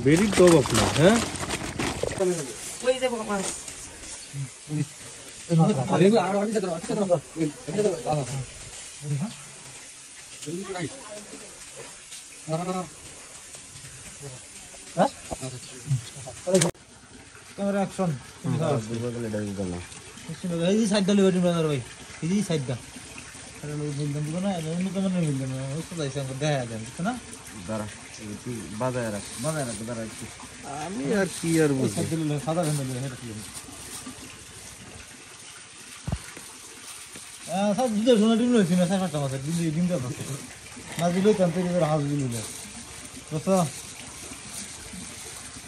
বেরি তো আপনার হ্যাঁ কই যাব মাছ ক্যামেরা অ্যাকশন এই যে সাইডটা লিভার ডিমার ভাই এই যে সাইডটা আরে লোক বলতাম দিব না অন্য কেমন মিলবে না ওই তো যাইছে আমরা দেখা যায় না দাঁড়া বাজায় রাখ দাঁড়া আমি আর কি আর বুঝি সাদা ভেন্ডা হেটা কি সব দুধে সোনা ডিম লইছি না সাতটা মাছ ডিম দাও মাছ দিলে কান্তে করে হাউস দিলে কত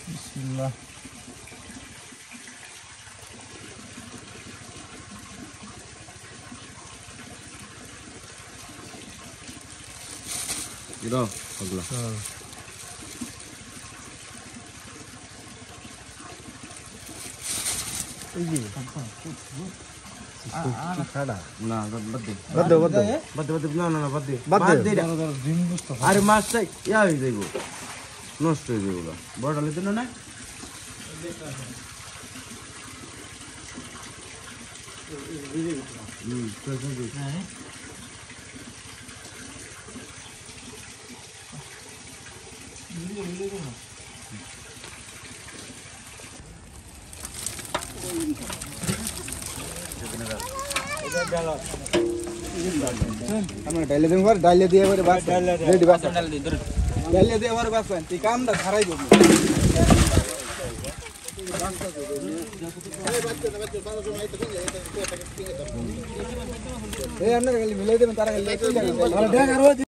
বিসমিল্লাহ ইরো পাগলা এই যে খাড়া না বাদ দে না বাদ দে ডিম বুঝতো আরে মাছটা ইয়া হয়ে যাইব নষ্ট হয়ে যাইব বড়টা লিতে না আমরা ডাইলে দেব পর ডাইলে দিয়ে পরে বাস রেডি বাস ডাইলে দিয়ে পরে বাস তুই কামটা খারাই করব এই আপনারা মিলাই দেবেন তারা